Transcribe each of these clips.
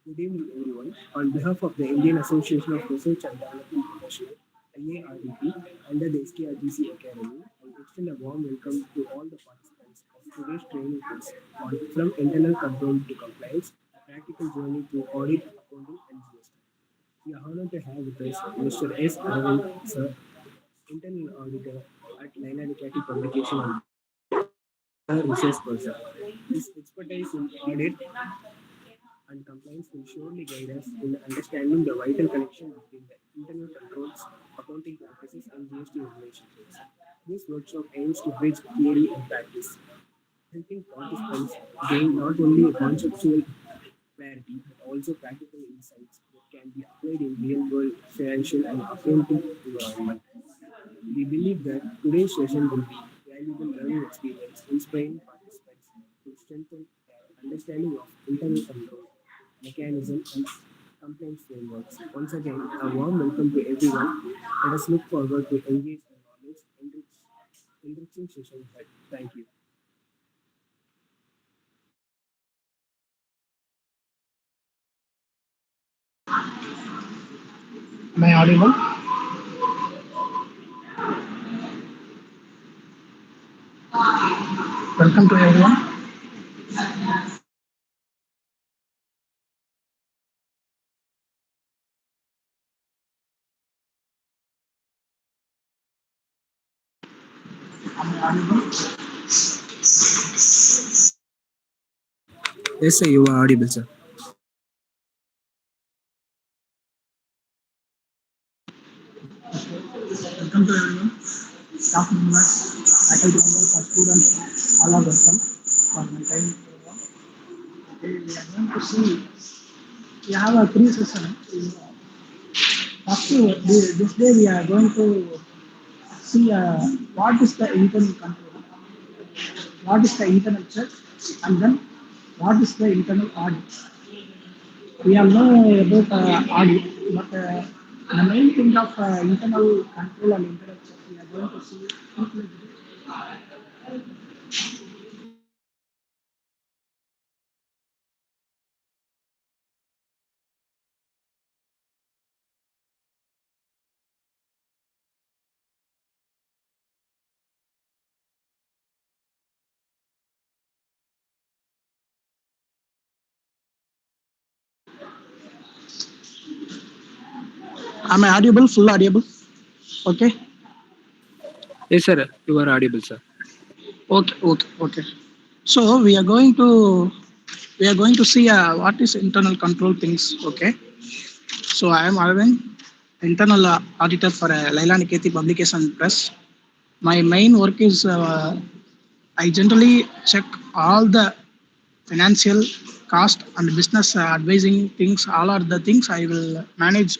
Good evening, everyone. On behalf of the Indian Association of Research and Development Professionals, IARDP, under the SKRGC Academy, I extend a warm welcome to all the participants of today's training course on From Internal Control to Compliance, a practical journey through audit, accounting, and GST. We are honored to have with us Mr. S. Aravinth, sir, internal auditor at Leilani Publication and research person. His expertise in audit and compliance will surely guide us in understanding the vital connection between the internal controls, accounting practices, and GST regulations. This workshop aims to bridge theory and practice, helping participants gain not only a conceptual clarity but also practical insights that can be applied in real-world financial and accounting environment. We believe that today's session will be valuable learning experience, inspiring participants to strengthen their understanding of internal control, mechanism, and compliance frameworks. Once again, a warm welcome to everyone. Let us look forward to engage in knowledge enriching session ahead. Thank you. Am I audible? Welcome to everyone. Am I audible? Yes, sir, you are audible, sir. Welcome to everyone. Staff members, faculty members, and students, all are welcome for my training program. Okay, we are going to see. We have a three session. First, this day we are going to see what is the internal control, what is the internal check, and then what is the internal audit. We all know about audit, but the main thing of internal control and internal check we are going to see. Am I audible? Full audible? Okay. Yes, sir, you are audible, sir. Okay. So we are going to see what is internal control things. Okay. So I am Aravind, internal auditor for Leilani Publication Press. My main work is I generally check all the financial cost and business advising things. All are the things I will manage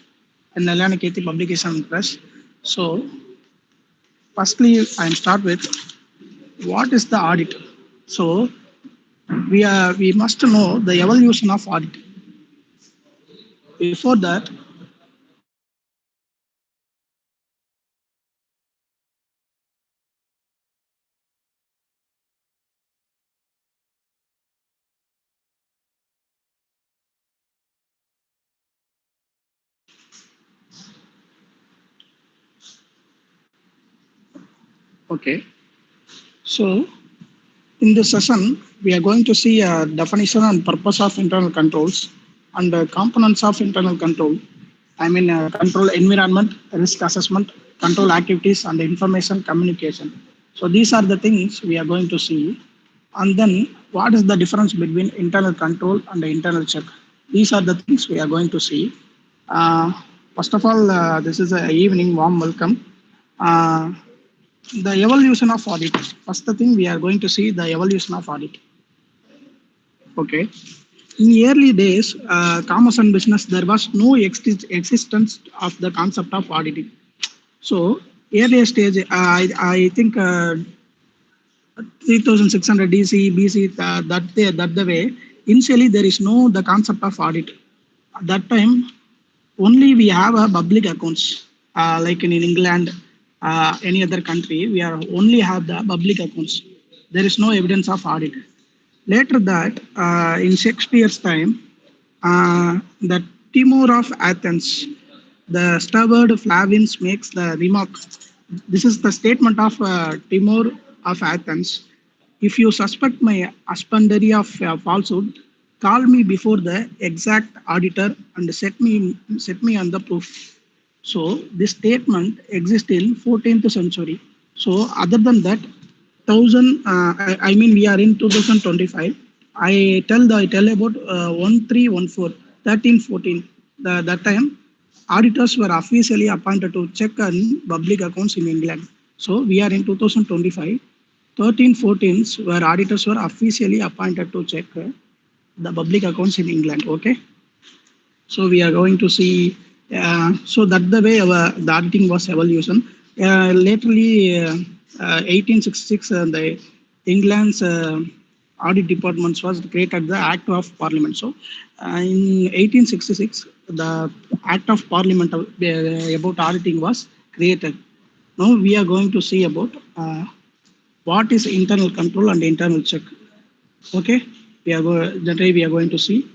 in Leilani Publication Press. So firstly, I start with what is the audit. So we must know the evolution of audit. Before that, okay. So in this session, we are going to see a definition and purpose of internal controls and components of internal control. I mean, control environment, risk assessment, control activities, and information communication. So these are the things we are going to see. And then, what is the difference between internal control and the internal check? These are the things we are going to see. Uh, First of all, this is a evening warm welcome. Uh, the evolution of audit. First the thing we are going to see the evolution of audit. Okay. In early days, commerce and business, there was no existence of the concept of auditing. So earlier stage, I think 3600 DC, BC, that the way. Initially, there is no the concept of audit. At that time, only we have a public accounts, like in England, any other country, we are only have the public accounts. There is no evidence of audit. Later that, in Shakespeare's time, The Timur of Athens, the steward Flavians makes the remark. This is the statement of Timur of Athens. If you suspect my husbandry of falsehood, call me before the exact auditor and set me on the proof. So this statement exists in 14th century. So other than that, I mean we are in 2025. I tell about 1314, 1314. That time auditors were officially appointed to check on public accounts in England. So we are in 2025. 1314s where auditors were officially appointed to check the public accounts in England. Okay. So we are going to see. So that the way the auditing was evolution. Lately, 1866, the England's audit departments was created the Act of Parliament. So in 1866, the Act of Parliament about auditing was created. Now we are going to see about what is internal control and internal check. Okay, generally we are going to see.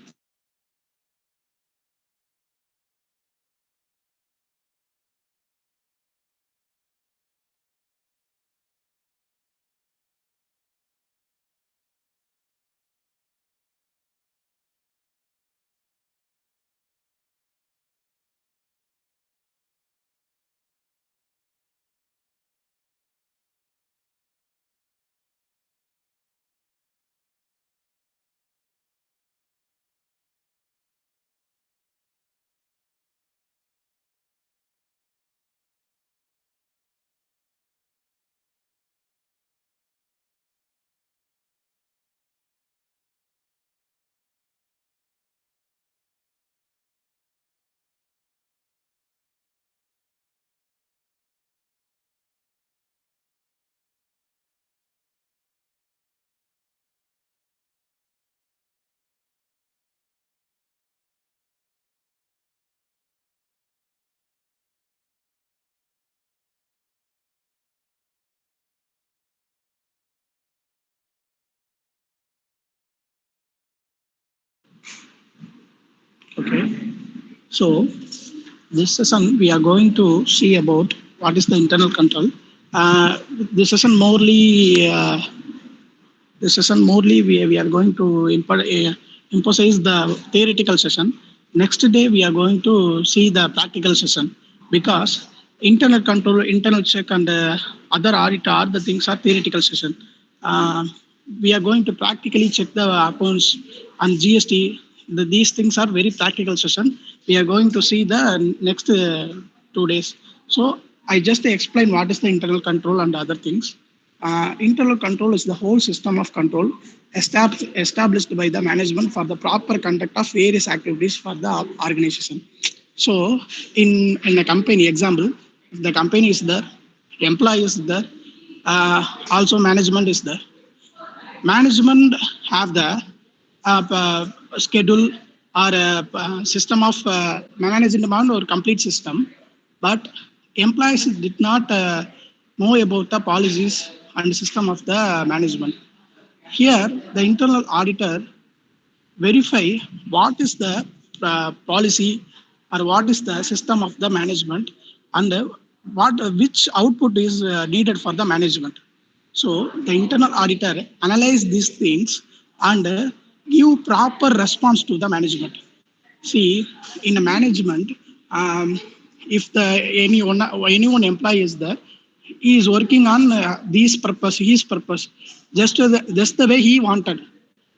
Okay, so this session we are going to see about what is the internal control. Uh, this session morely we are going to emphasize the theoretical session. Next day we are going to see the practical session because internal control, internal check, and other audit are the things are theoretical session. Uh, we are going to practically check the accounts and GST. These things are very practical session. We are going to see the next 2 days. So I just explain what is the internal control and other things. Internal control is the whole system of control established by the management for the proper conduct of various activities for the organization. So, in a company, example, if the company is there, employee is there, also management is there. Management have the schedule or system of management or complete system, but employees did not know about the policies and system of the management. Here, the internal auditor verify what is the policy or what is the system of the management and which output is needed for the management. So the internal auditor analyze these things and give proper response to the management. See, in a management, if the anyone employee is there, he is working on his purpose, just the way he wanted.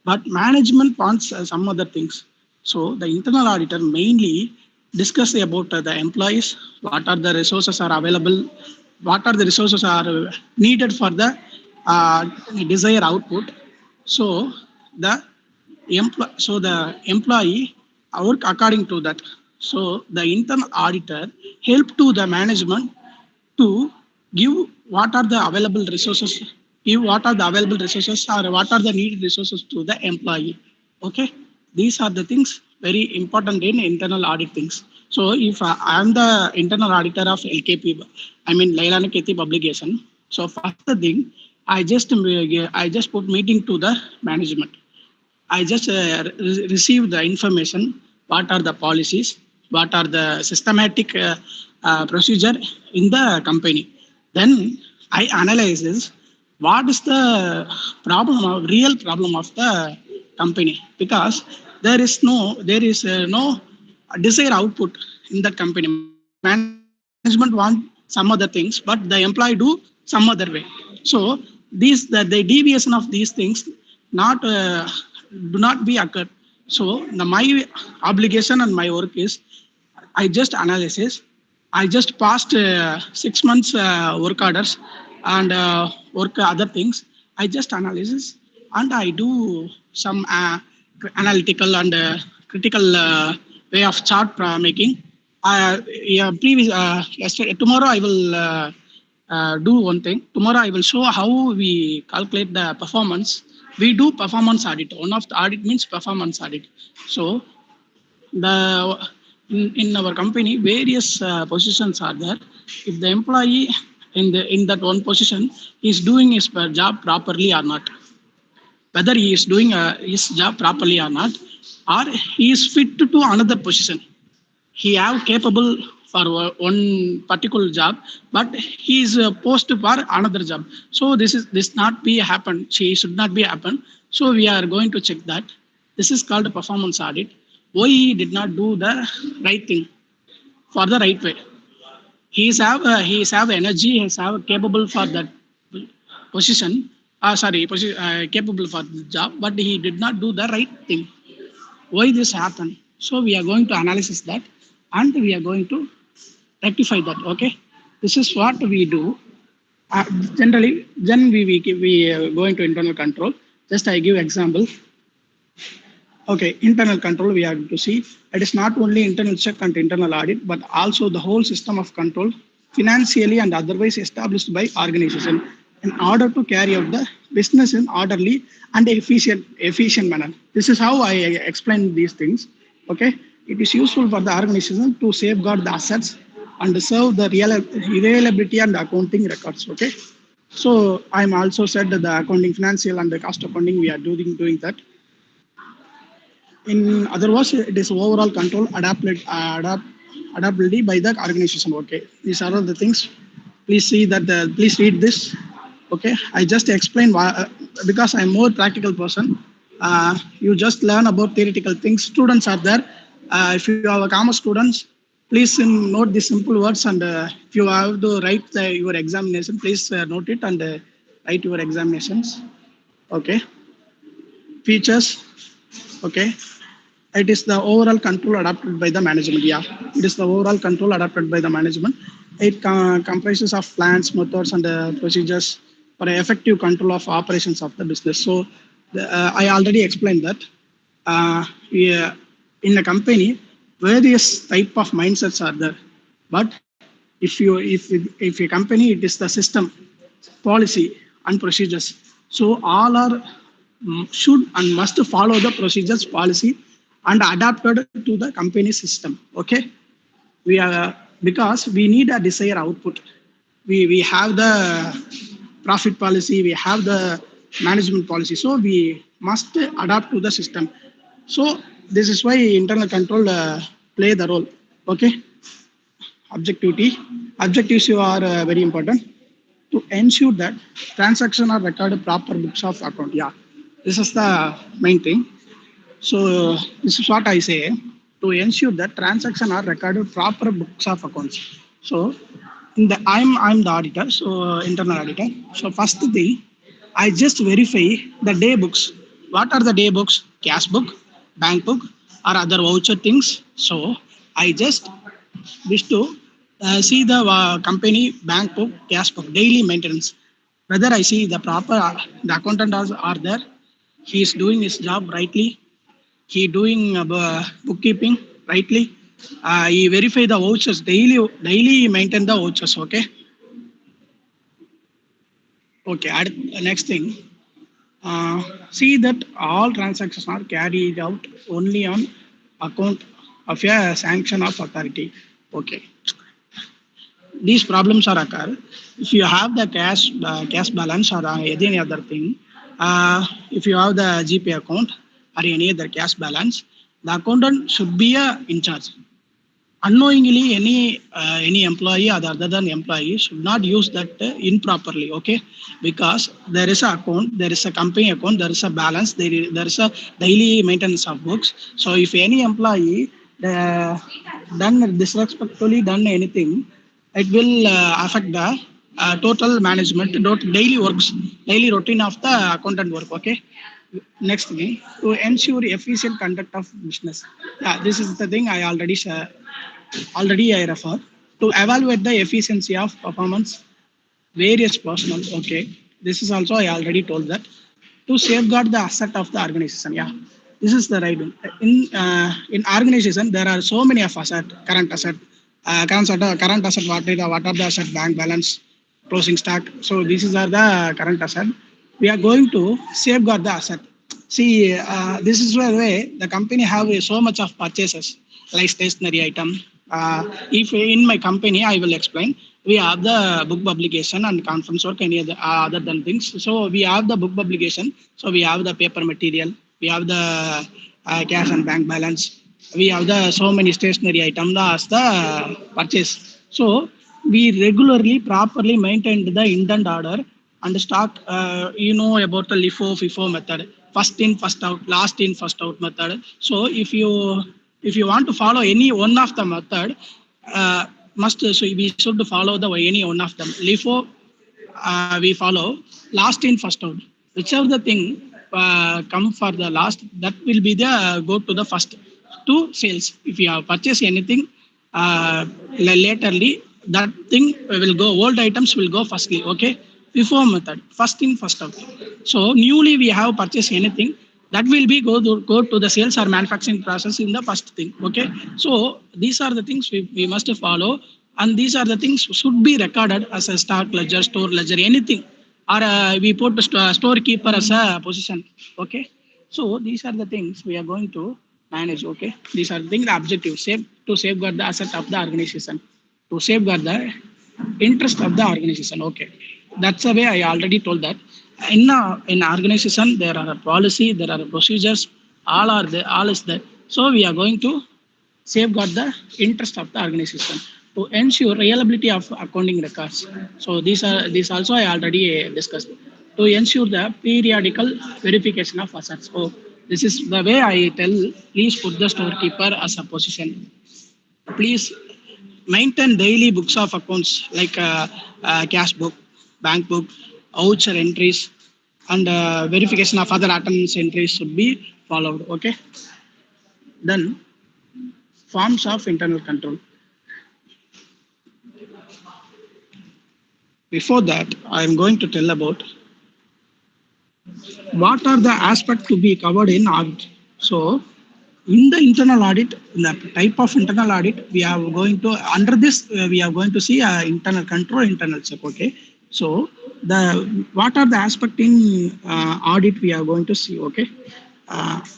But management wants some other things. So the internal auditor mainly discuss about the employees, what are the resources are available, what are the resources are needed for the uh, desired output. So the the employee work according to that. So the internal auditor help to the management to give what are the available resources, give what are the available resources or what are the needed resources to the employee. Okay, these are the things very important in internal audit things. So if I am the internal auditor of LKP, I mean Leilani Keti publication. So first the thing, I just put meeting to the management. I just receive the information, what are the policies, what are the systematic procedure in the company. Then I analyze this, what is the real problem of the company, because there is no desired output in that company. Management want some other things, but the employee do some other way. So the deviation of these things not do not be occurred. So my obligation and my work is I just analysis. I just passed 6 months work orders and work other things. I just analysis and I do some analytical and critical way of chart making. Yeah, yesterday, tomorrow I will do one thing. Tomorrow I will show how we calculate the performance. We do performance audit. One of the audit means performance audit. So the in our company various positions are there. If the employee in that one position is doing his job properly or not, whether he is doing his job properly or not, or he is fit to another position, he have capable for one particular job, but he is post for another job. So this not be happen, she should not be happen. So we are going to check that. This is called a performance audit. Why he did not do the right thing for the right way. He is have energy, he is have capable for that position, capable for the job, but he did not do the right thing. Why this happened? So we are going to analyze that and we are going to rectify that. Okay, this is what we do. uh, Generally, then we go into internal control. Just I give example. Okay, internal control we have to see. It is not only internal check and internal audit, but also the whole system of control, financially and otherwise established by organization in order to carry out the business in orderly and efficient manner. This is how I explain these things. Okay, it is useful for the organization to safeguard the assets and serve the reliability and accounting records. Okay, so I'm also said that the accounting, financial and the cost accounting, we are doing that. In other words, it is overall control adaptability by the organization. Okay, these are all the things. Please see that. Please read this. Okay, I just explain why, because I'm more practical person. You just learn about theoretical things. Students are there. If you have a commerce students, please note the simple words, and if you have to write your examination, please note it and write your examinations. Okay, features. Okay, it is the overall control adopted by the management. Yeah, it is the overall control adopted by the management. It comprises of plans, methods, and procedures for effective control of operations of the business. So I already explained that. Yeah, in a company, various type of mindsets are there. But if a company, it is the system, policy, and procedures. So all are should and must follow the procedures, policy, and adapted to the company system. Okay, we are because we need a desired output. We have the profit policy, we have the management policy, so we must adapt to the system. So this is why internal control play the role. Okay, objectivity. Objectives are very important to ensure that transactions are recorded proper books of account. Yeah, this is the main thing. So this is what I say, to ensure that transactions are recorded proper books of accounts. So in the I'm the auditor, so internal auditor. So first thing, I just verify the day books. What are the day books? Cash book, bank book, or other voucher things. So I just wish to see the company bank book, cash book, daily maintenance. Whether I see the proper, the accountant are there, he is doing his job rightly, he doing bookkeeping rightly, he verify the vouchers, daily maintain the vouchers. Okay. Okay, next thing, see that all transactions are carried out only on account of a sanction of authority. Okay, these problems are occur if you have the cash balance or any other thing. If you have the GP account, or any other cash balance, the accountant should be in charge. Unknowingly, any employee other than employee should not use that improperly, okay? Because there is a account, there is a company account, there is a balance, there is a daily maintenance of books. So if any employee done disrespectfully done anything, it will affect the total management, daily works, daily routine of the accountant work, okay? Next thing, to ensure efficient conduct of business. Yeah, this is the thing I already I refer to evaluate the efficiency of performance various personnel. Okay, this is also I already told that to safeguard the asset of the organization. Yeah, this is the right one. In organization there are so many of asset, current asset, current asset. What are the asset? Bank balance, closing stock. So these are the current asset. We are going to safeguard the asset. See, this is where the company have so much of purchases like stationery item. If in my company, I will explain. We have the book publication and conference work, any other than things. So we have the book publication. So we have the paper material. We have the cash and bank balance. We have the so many stationery items as the purchase. So we regularly, properly maintain the intent order and stock. You know about the LIFO, FIFO method. First in, first out, last in, first out method. So if you want to follow any one of the method, so we should follow the any one of them. LIFO we follow last in first out. Whichever the thing come for the last, that will be the go to the first to sales. If you have purchased anything laterly, that thing will go. Old items will go firstly. Okay, before method, first in first out. So newly we have purchased anything, that will be go to the sales or manufacturing process in the first thing. Okay, so these are the things we must follow, and these are the things should be recorded as a stock ledger, store ledger, anything, or we put the storekeeper as a position. Okay, so these are the things we are going to manage. Okay, these are the things, the objective to safeguard the asset of the organization, to safeguard the interest of the organization. Okay, that's the way I already told that. In organization there are a policy, there are procedures, all is there. So we are going to safeguard the interest of the organization to ensure reliability of accounting records. So these also I already discussed, to ensure the periodical verification of assets. So this is the way I tell, please put the storekeeper as a position. Please maintain daily books of accounts like cash book, bank book, voucher entries, and verification of other attendance entries should be followed. Okay. Then forms of internal control. Before that, I am going to tell about what are the aspects to be covered in audit. So in the internal audit, the type of internal audit, we are going to, under this, we are going to see internal control, internal check. Okay. So what are the aspect in audit we are going to see. Okay.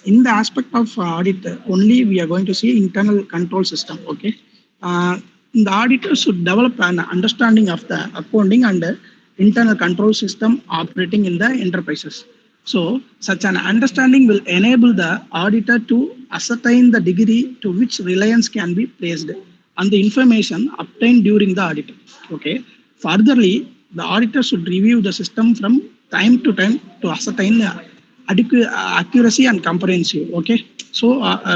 In the aspect of audit only, we are going to see internal control system. Okay. The auditor should develop an understanding of the accounting and internal control system operating in the enterprises. So such an understanding will enable the auditor to ascertain the degree to which reliance can be placed on the information obtained during the audit. Okay. Furtherly, the auditor should review the system from time to time to ascertain the accuracy and comprehensive. Okay. So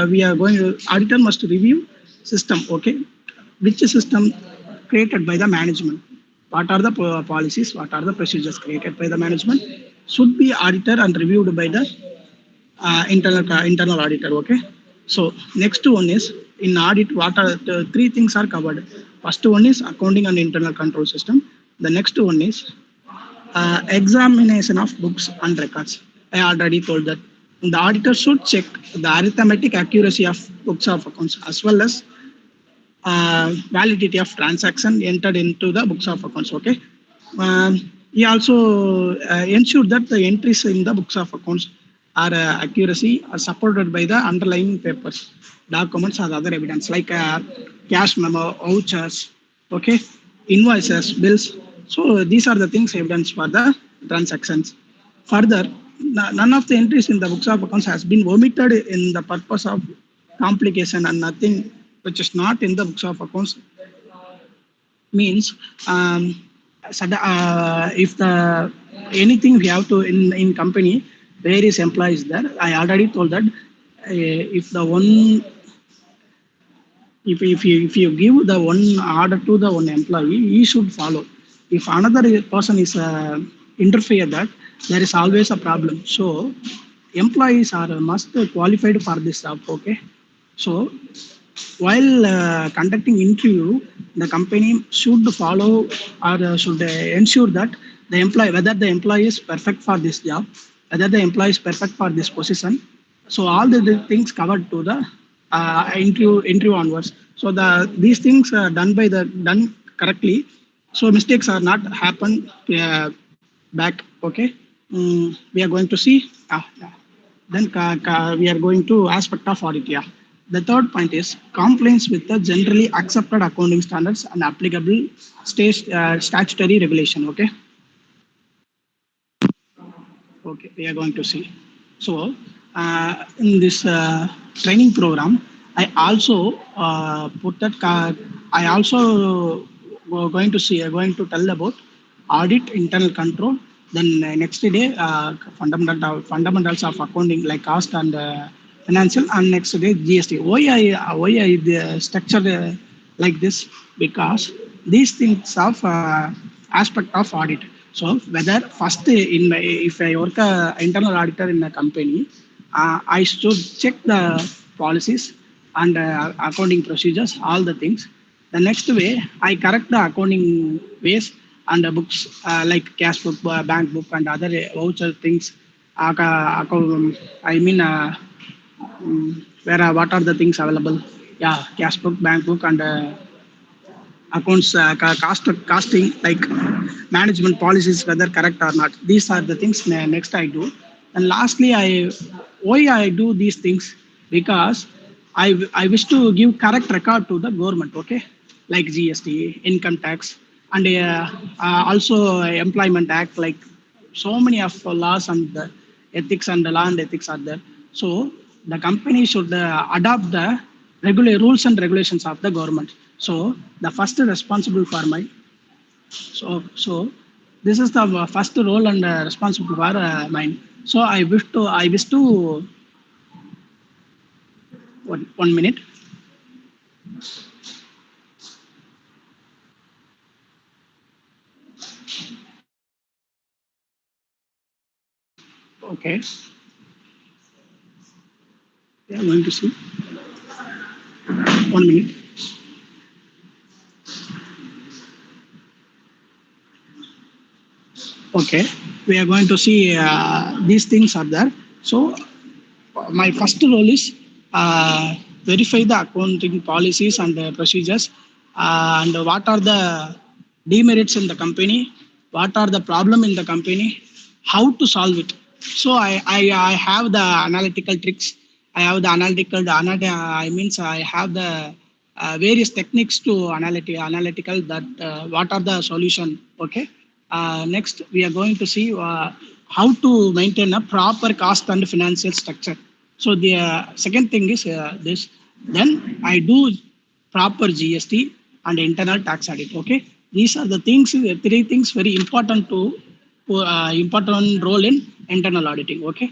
we are going to, auditor must review system. Okay. Which system created by the management? What are the policies? What are the procedures created by the management? Should be audited and reviewed by the internal auditor. Okay. So next one is, in audit, what are the three things are covered? First one is accounting and internal control system. The next one is examination of books and records. I already told that the auditor should check the arithmetic accuracy of books of accounts as well as validity of transaction entered into the books of accounts. Okay. He also ensured that the entries in the books of accounts are accuracy are supported by the underlying papers, documents, or other evidence like cash memo, vouchers, okay, invoices, bills. So these are the things evidence for the transactions. Further, none of the entries in the books of accounts has been omitted in the purpose of complication, and nothing which is not in the books of accounts means if the anything we have to in company where is employees there. I already told that if the one if you give the one order to the one employee, he should follow. If another person is interfere that, there is always a problem. So employees are must qualified for this job. Okay, so while conducting interview, the company should follow or should ensure that the employee, whether the employee is perfect for this job, whether the employee is perfect for this position. So all the things covered to the interview onwards. So these things are done correctly. So mistakes are not happen back. Okay, we are going to see. Yeah. Then we are going to aspect of audit. Yeah. The third point is compliance with the generally accepted accounting standards and applicable statutory regulation. Okay. Okay, we are going to see. So, in this training program, I also put that. I also going to see. Going to tell about audit, internal control. Then next day, fundamentals of accounting like cost and financial, and next day GST. Why I structured like this? Because these things of aspect of audit. So whether first in my, if I work a internal auditor in a company, I should check the policies and accounting procedures, all the things. The next way, I correct the accounting ways and the books like cash book, bank book, and other voucher things. I mean, where what are the things available? Yeah, cash book, bank book, and accounts costing like management policies whether correct or not. These are the things next I do. And lastly, I do these things because I wish to give correct record to the government. Okay, like GST, income tax, and also employment act, like so many of laws and the ethics and the law and ethics are there. So the company should adopt the regular rules and regulations of the government. So the first responsible for my so this is the first role and responsible for mine. So I wish to 1 minute. Okay, we are going to see 1 minute. Okay, we are going to see these things are there. So my first role is verify the accounting policies and procedures, and what are the demerits in the company, what are the problem in the company, how to solve it. So I have the analytical tricks. I have the I means I have the various techniques to analytical that what are the solution. Okay. Next, we are going to see how to maintain a proper cost and financial structure. So the second thing is this. Then I do proper GST and internal tax audit. Okay, these are the things. Three things very important to important role in internal auditing. Okay.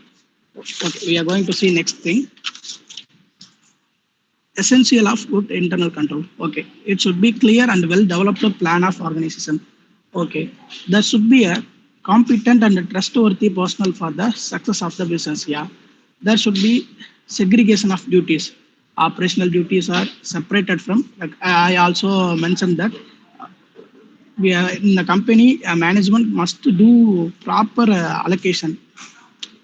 Okay, we are going to see next thing. Essential of good internal control. Okay, it should be clear and well developed plan of organization. Okay, there should be a competent and trustworthy personnel for the success of the business. Yeah, there should be segregation of duties. Operational duties are separated from. Like I also mentioned that we are in the company, management must do proper allocation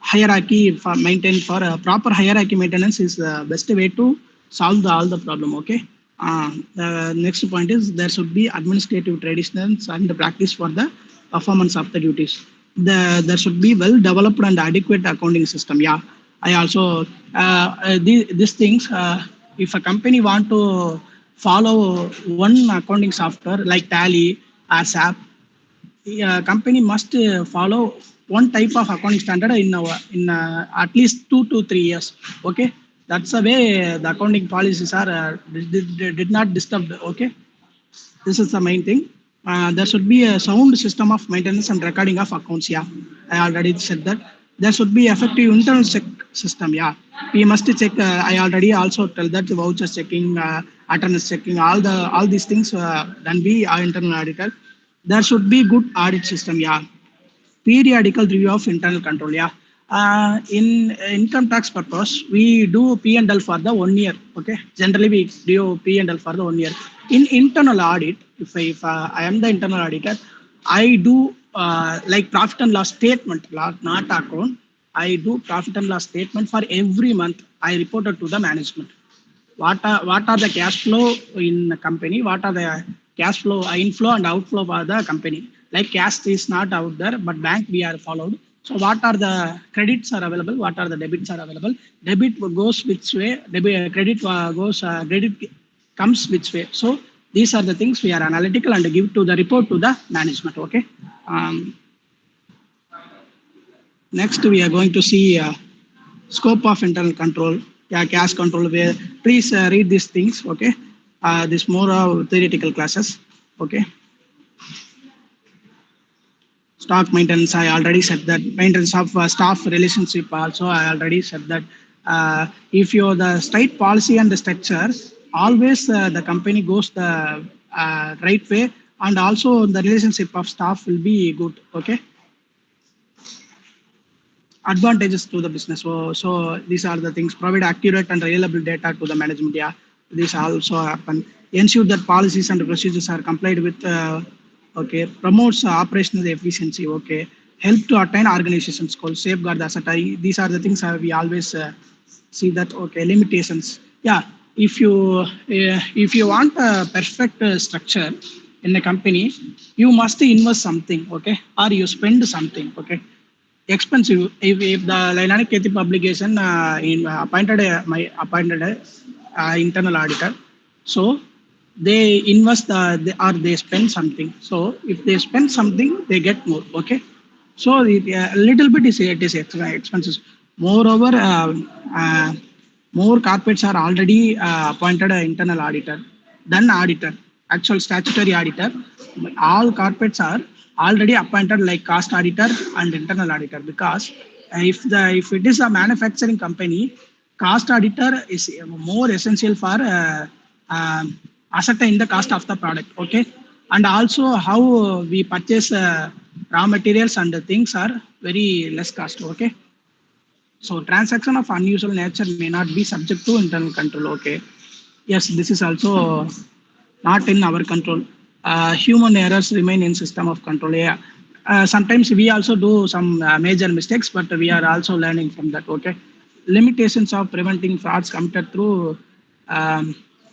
hierarchy for maintain for proper hierarchy maintenance is the best way to solve all the problem. Okay. The next point is there should be administrative traditions and the practice for the performance of the duties. There should be well developed and adequate accounting system. Yeah, I also these things. If a company want to follow one accounting software like Tally or SAP, company must follow one type of accounting standard in at least 2 to 3 years. Okay, that's the way the accounting policies are did not disturb. Okay, this is the main thing. There should be a sound system of maintenance and recording of accounts. Yeah, I already said that. There should be effective internal check system. Yeah, we must check. I already also tell that voucher checking, attendance checking, all these things done by our internal auditor. There should be good audit system. Yeah, periodical review of internal control. Yeah, in income tax purpose, we do P&L for the 1 year. Okay, generally we do P&L for the 1 year. In internal audit, if I am the internal auditor, I do like profit and loss statement, not account. I do profit and loss statement for every month. I reported to the management what are the cash flow in the company, what are the cash flow inflow and outflow for the company. Like cash is not out there, but bank we are followed. So what are the credits are available, what are the debits are available, debit goes which way, credit goes credit comes which way. So these are the things we are analytical and give to the report to the management. Okay, um, next we are going to see scope of internal control. Yeah, cash control. Where please read these things. Okay, this more theoretical classes. Okay, stock maintenance. I already said that. Maintenance of staff relationship. Also, I already said that. If you the straight policy and the structure, always the company goes the right way, and also the relationship of staff will be good. Okay, advantages to the business. So these are the things. Provide accurate and reliable data to the management. Yeah, this also happen. Ensure that policies and procedures are complied with. Okay, promotes operational efficiency. Okay, help to attain organization's goals. Safeguard the asset. These are the things we always see that. Okay, limitations. Yeah, if you want a perfect structure in a company, you must invest something. Okay, or you spend something. Okay, expensive. If the Leilani Keti publication appointed my appointed internal auditor, so they invest or they spend something. So if they spend something, they get more. Okay, so a little bit it is expenses. Moreover, uh, more corporates are already appointed internal auditor than auditor, actual statutory auditor. All corporates are already appointed like cost auditor and internal auditor, because if it is a manufacturing company, cost auditor is more essential for ascertain the cost of the product. Okay, and also how we purchase raw materials and the things are very less cost. Okay, so transaction of unusual nature may not be subject to internal control. Okay. Yes, this is also not in our control. Human errors remain in system of control. Yeah. Sometimes we also do some major mistakes, but we are also learning from that. Okay. Limitations of preventing frauds committed through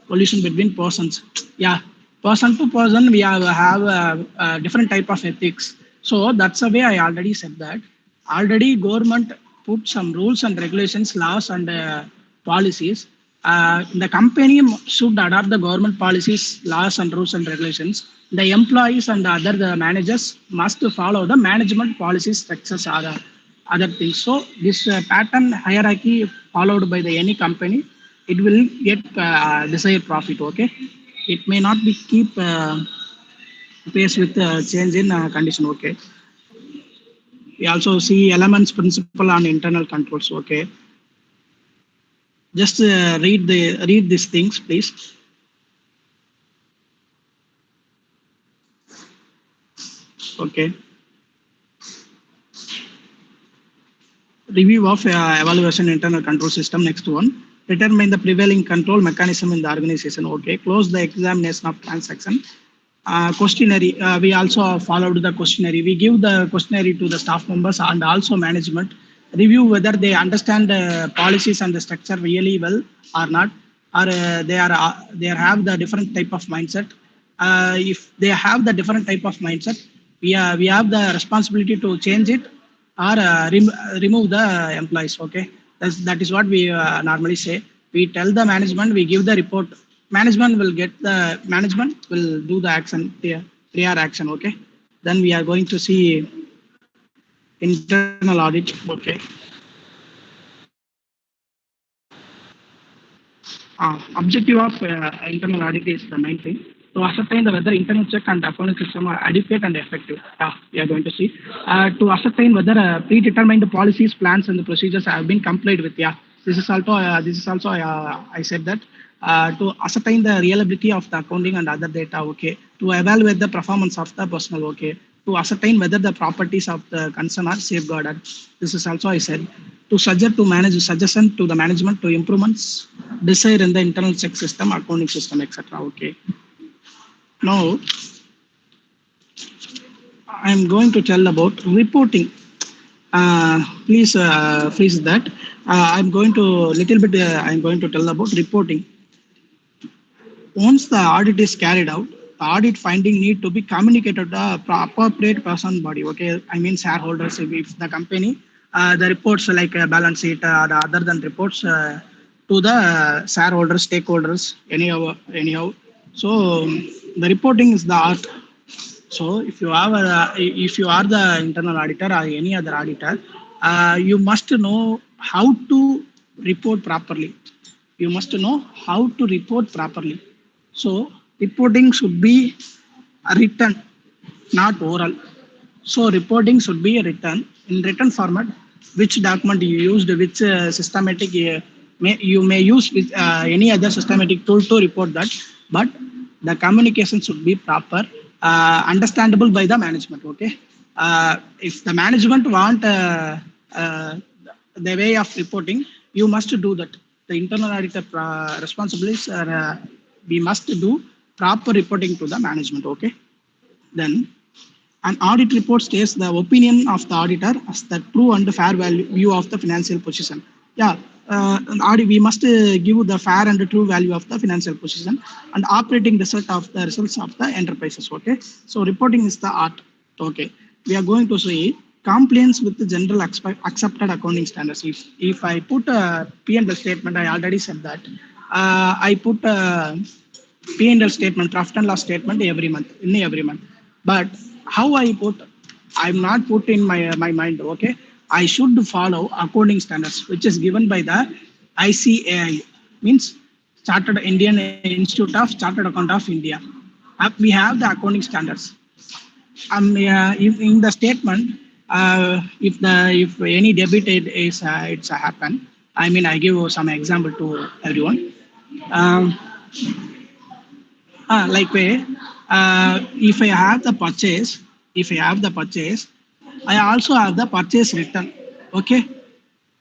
collision between persons. Yeah. Person to person, we have a different type of ethics. So that's the way I already said that. Already government put some rules and regulations, laws and policies. The company should adopt the government policies, laws and rules and regulations. The employees and the managers must follow the management policies, structures, other things. So this pattern hierarchy followed by the any company, it will get desired profit. Okay, it may not be keep pace with change in condition. Okay, we also see elements principle on internal controls. Okay, just read these things, please. Okay, review of evaluation internal control system. Next one, determine the prevailing control mechanism in the organization. Okay, close the examination of transaction. Questionnaire, we also followed the questionnaire. We give the questionnaire to the staff members and also management. Review whether they understand the policies and the structure really well or not, or they have the different type of mindset. If they have the different type of mindset, we have the responsibility to change it or remove the employees. Okay, that is what we normally say. We tell the management, we give the report. Management will do the action, prior action. Okay, then we are going to see internal audit. Okay. Objective of internal audit is the main thing to ascertain the whether internal check and accounting system are adequate and effective. We are going to see to ascertain whether predetermined policies, plans, and the procedures have been complied with. Yeah, this is also I said that to ascertain the reliability of the accounting and other data. Okay, to evaluate the performance of the personnel. Okay, to ascertain whether the properties of the concern are safeguarded. This is also I said to suggest to manage suggestion to the management to improvements desired in the internal check system, accounting system, etc. Okay. Now I am going to tell about reporting. Please freeze that. I'm going to little bit. I'm going to tell about reporting. Once the audit is carried out, the audit finding need to be communicated to the appropriate person body. Okay, I mean shareholders. If the company, the reports like balance sheet or other than reports to the shareholders, stakeholders, anyhow. So the reporting is the art. So if you are the internal auditor or any other auditor, you must know how to report properly. You must know how to report properly. So reporting should be written, not oral. So reporting should be written in written format. Which document you used, which systematic you may use with any other systematic tool to report that, but the communication should be proper, understandable by the management. Okay, if the management want uh, the way of reporting, you must do that. The internal auditor responsibilities are we must do proper reporting to the management. Okay, then an audit report states the opinion of the auditor as the true and fair view of the financial position. Yeah, audit, we must give the fair and true value of the financial position and operating result of the results of the enterprises. Okay, so reporting is the art. Okay, we are going to see compliance with the general accepted accounting standards. If I put a P&L statement, I already said that. I put a P&L statement, profit and loss statement every month. But how I put, I'm not put in my mind. Okay, I should follow accounting standards, which is given by the ICAI, means Chartered Indian Institute of Chartered Account of India. We have the accounting standards. If in the statement, if any debit is it's happen, I mean I give some example to everyone. Um, like way, if I have the purchase, if I have the purchase, I also have the purchase return. Okay,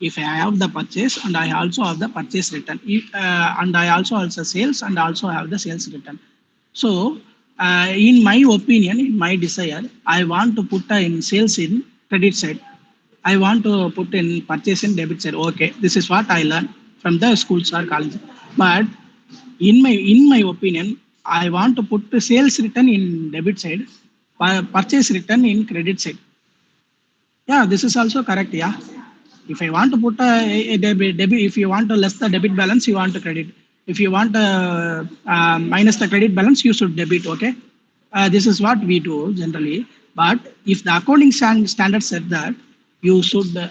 if I have the purchase and I also have the purchase return, and I also have the sales and also have the sales return. So, in my opinion, in my desire, I want to put in sales in credit side. I want to put in purchase in debit side. Okay, this is what I learned from the schools or college. But in my opinion, I want to put the sales return in debit side, purchase return in credit side. Yeah, this is also correct. Yeah, if I want to put a debit, if you want to less the debit balance, you want to credit. If you want to minus the credit balance, you should debit. Okay, this is what we do generally. But if the accounting standard said that you should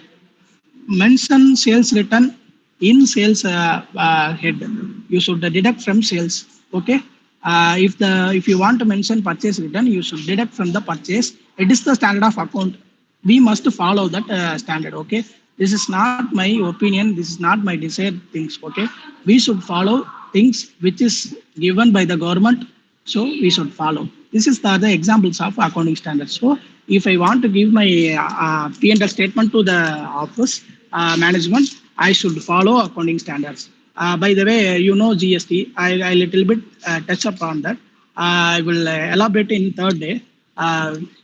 mention sales return in sales head, you should deduct from sales. Okay, if you want to mention purchase return, you should deduct from the purchase. It is the standard of account. We must follow that standard. Okay, this is not my opinion, this is not my desired things. Okay, we should follow things which is given by the government, so we should follow. This is the other examples of accounting standards. So if I want to give my P&L statement to the office management, I should follow accounting standards. By the way, you know GST. I little bit touch up on that. I will elaborate in third day.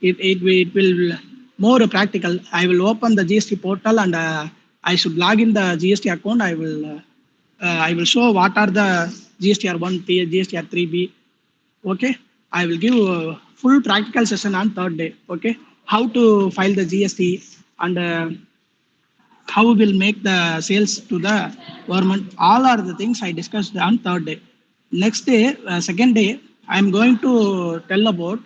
It will more practical. I will open the GST portal and I should log in the GST account. I will show what are the GSTR1, GSTR3B. Okay, I will give a full practical session on third day. Okay, how to file the GST and how we will make the sales to the government. All are the things I discussed on third day. Next day, second day, I am going to tell about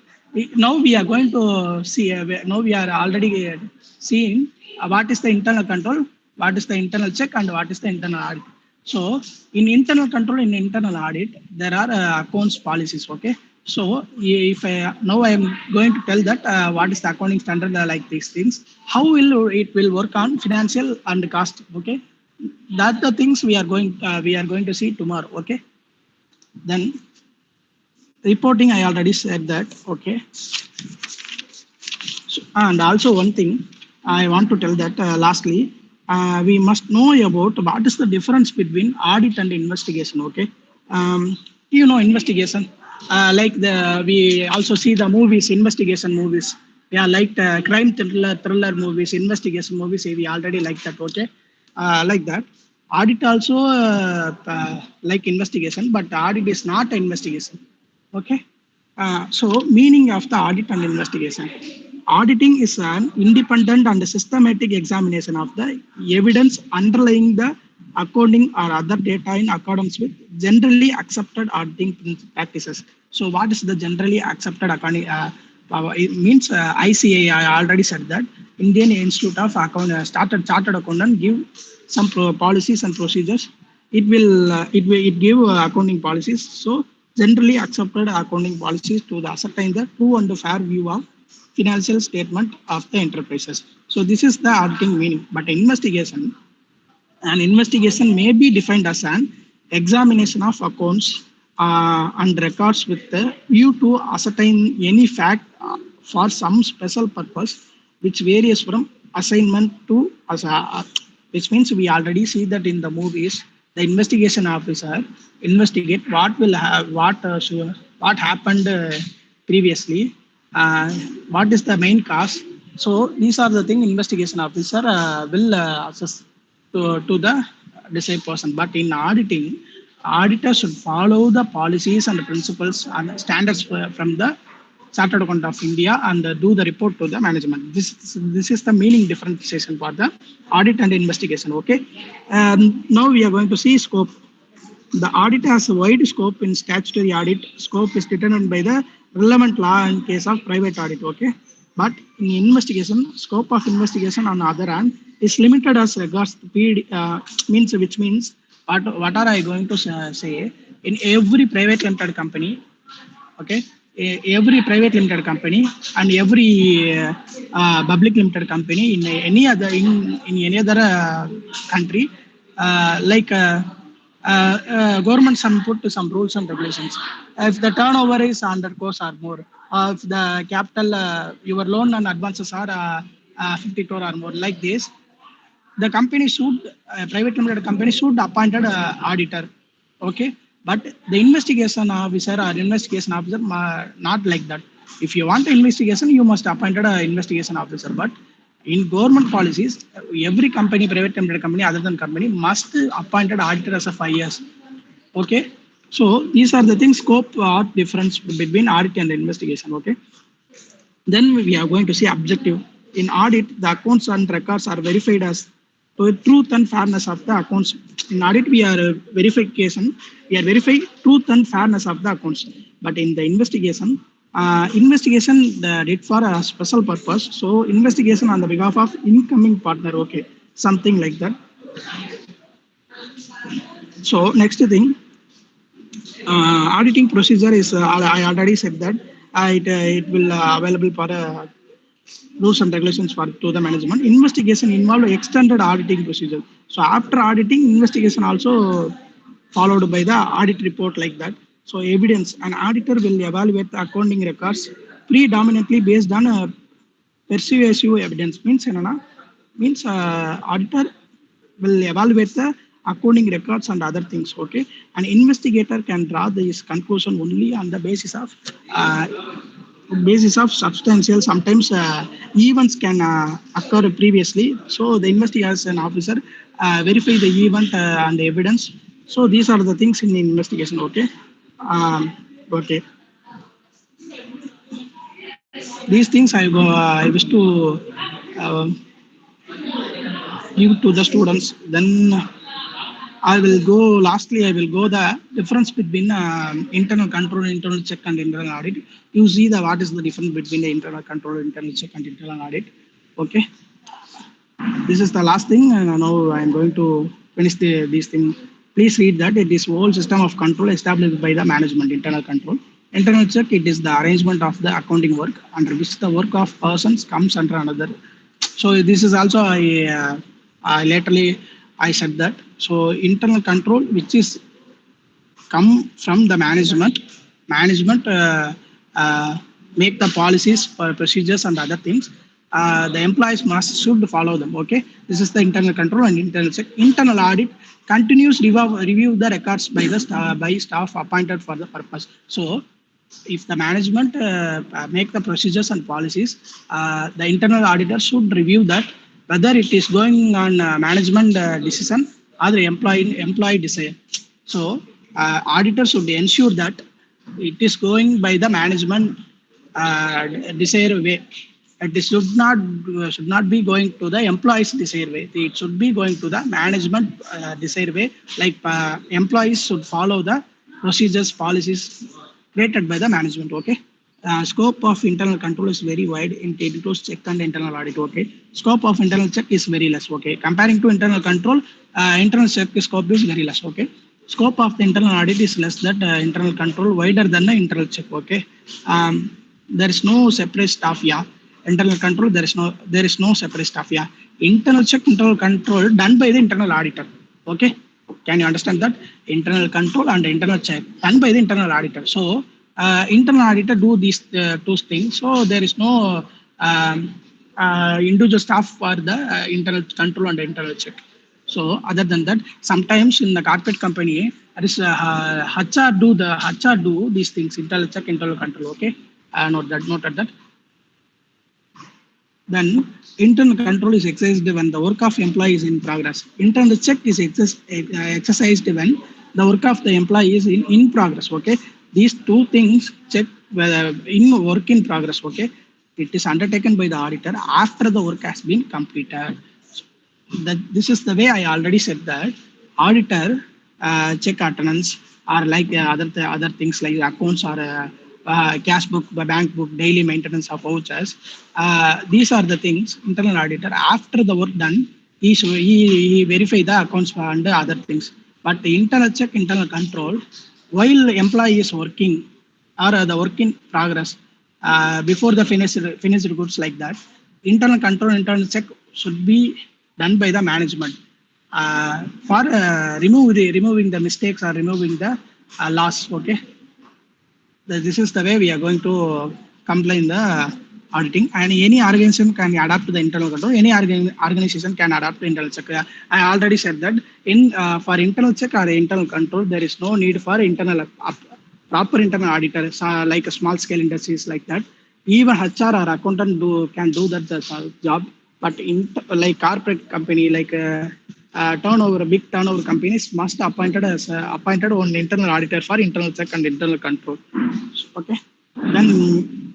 Now we are going to see, now we are already seeing what is the internal control, what is the internal check, and what is the internal audit. So in internal control, in internal audit, there are accounts policies. Okay. So if now I am going to tell that what is the accounting standard, like these things, how will it will work on financial and cost. Okay. That the things we are going to see tomorrow. Okay. Then reporting, I already said that. Okay. So, and also one thing I want to tell that lastly, we must know about what is the difference between audit and investigation. Okay, investigation. Like we also see the movies, investigation movies. Yeah, like crime thriller movies, investigation movies. We already like that. Okay, like that. Audit also like investigation, but audit is not an investigation. Okay. So, meaning of the audit and investigation. Auditing is an independent and systematic examination of the evidence underlying the accounting or other data in accordance with generally accepted auditing practices. So, what is the generally accepted accounting? It means ICA. I already said that Indian Institute of Account started Chartered Accountant give some policies and procedures. It give accounting policies. So generally accepted accounting policies to the ascertain the true and fair view of financial statement of the enterprises. So this is the auditing meaning. But investigation, an investigation may be defined as an examination of accounts and records with the view to ascertain any fact for some special purpose, which varies from assignment to which means we already see that in the movies, the investigation officer investigate what will have what happened previously, uh, what is the main cause. So these are the thing investigation officer will assess to the desired person. But in auditing, auditor should follow the policies and principles and standards from the Chartered Accountant of India and do the report to the management. This is the meaning differentiation for the audit and investigation. Okay. Now we are going to see scope. The audit has a wide scope. In statutory audit, scope is determined by the relevant law in case of private audit. Okay. But in investigation, scope of investigation on the other hand is limited as regards to means, which means what are I going to say? In every private limited company, okay, every private limited company and every public limited company in in any other country, like government some put some rules and regulations. If the turnover is 100 crores or more, if the capital your loan and advances are 50 crore or more, like this, the company should private limited company should appointed auditor. Okay. But the investigation officer or investigation officer not like that. If you want investigation, you must appointed a investigation officer. But in government policies, every company, private limited company other than company, must appointed auditor as a 5 years. Okay. So these are the things, scope or difference between audit and investigation. Okay. Then we are going to see objective. In audit, the accounts and records are verified as to truth and fairness of the accounts. In audit, we are verification. We are verifying truth and fairness of the accounts. But in the investigation, investigation did for a special purpose. So investigation on the behalf of incoming partner. Okay, something like that. So next thing, auditing procedure is I already said that it will available for rules and regulations for to the management. Investigation involved extended auditing procedure. So after auditing, investigation also followed by the audit report, like that. So evidence, an auditor will evaluate the accounting records predominantly based on persuasive evidence. Means means auditor will evaluate the accounting records and other things. Okay. An investigator can draw this conclusion only on the basis of substantial, sometimes events can occur previously. So the investigation officer verify the event and the evidence. So these are the things in the investigation. Okay. Okay. These things I wish to uh, give to the students. Then I will go, lastly, I will go the difference between internal control, internal check and internal audit. You see the what is the difference between the internal control, internal check and internal audit. Okay. This is the last thing, and now I am going to finish this thing. Please read that it is whole system of control established by the management. Internal control, internal check, it is the arrangement of the accounting work under which the work of persons comes under another. So this is also I laterally I said that. So internal control, which is come from the management. Management make the policies, procedures, and other things. The employees must should follow them. Okay, this is the internal control and internal check. Internal audit continues review the records by the by staff appointed for the purpose. So if the management make the procedures and policies, the internal auditor should review that whether it is going on management decision or the employee desire. So auditor should ensure that it is going by the management desired way. It should not be going to the employees desired way. It should be going to the management desired way. Like employees should follow the procedures, policies created by the management. Okay. Scope of internal control is very wide. It includes check and internal audit. Okay. Scope of internal check is very less. Okay. Comparing to internal control, internal check scope is very less. Okay. Scope of the internal audit is less than internal control, wider than the internal check. Okay. There is no separate staff. Yeah. Internal control, there is no separate staff. Yeah. Internal check, internal control done by the internal auditor. Okay. Can you understand that? Internal control and internal check done by the internal auditor. So internal auditor do these two things. So there is no individual staff for the internal control and internal check. So other than that, sometimes in the corporate company, there is HR do these things, internal check, internal control. Okay, note that. Then internal control is exercised when the work of employee is in progress. Internal check is exercised when the work of the employee is in progress. Okay, these two things check whether in work in progress. Okay, it is undertaken by the auditor after the work has been completed. This is the way I already said that auditor check attendance or like other things like accounts or cash book, bank book, daily maintenance of vouchers. These are the things internal auditor after the work done he verify the accounts and other things. But the internal check, internal control, while employee is working or the work in progress before the finished goods like that, internal control, internal check should be done by the management for removing the mistakes or removing the loss. Okay. This is the way we are going to comply in the auditing, and any organization can adapt to the internal control. Any organization can adapt to internal check. I already said that in for internal check or internal control, there is no need for proper internal auditor like a small scale industries like that. Even HR or accountant can do that job, but in like corporate company like big turnover companies must appointed one internal auditor for internal check and internal control. Okay. Then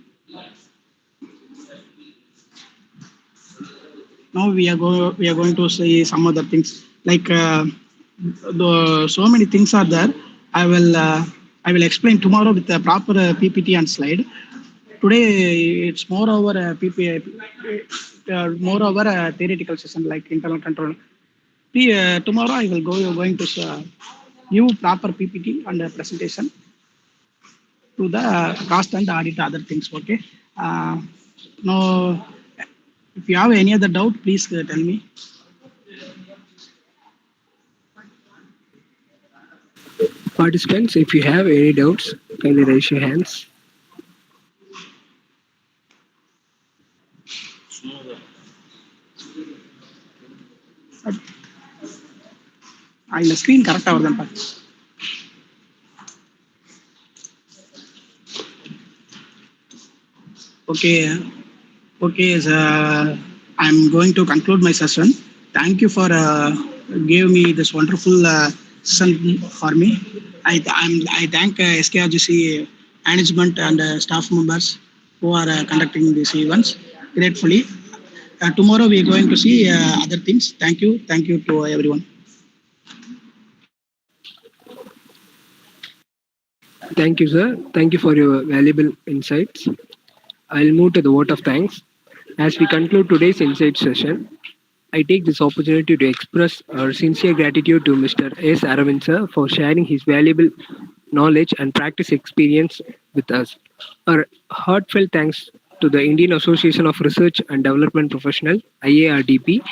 now we are going to see some other things like so many things are there. I will explain tomorrow with the proper PPT and slide. Today it's more over a theoretical session like internal control. Tomorrow I will going to give proper PPT and presentation to the cost and audit other things. Okay. Now, if you have any other doubt, please tell me. Participants, if you have any doubts, kindly raise your hands. The screen correct over them. Okay. I'm going to conclude my session. Thank you for giving me this wonderful session for me. I thank SKRGC management and staff members who are conducting these events gratefully. Tomorrow we are going to see other things. Thank you to everyone. Thank you, sir. Thank you for your valuable insights. I'll move to the vote of thanks. As we conclude today's insight session, I take this opportunity to express our sincere gratitude to Mr. S. Aravinth sir for sharing his valuable knowledge and practice experience with us. Our heartfelt thanks to the Indian Association of Research and Development Professional (IARDP)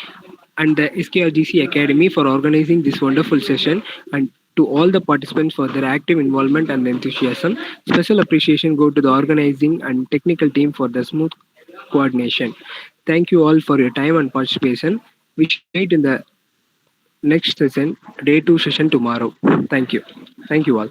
and the SKRGC Academy for organizing this wonderful session, and to all the participants for their active involvement and enthusiasm. Special appreciation go to the organizing and technical team for the smooth coordination. Thank you all for your time and participation. We shall meet in the next session, day 2 session tomorrow. Thank you. Thank you all.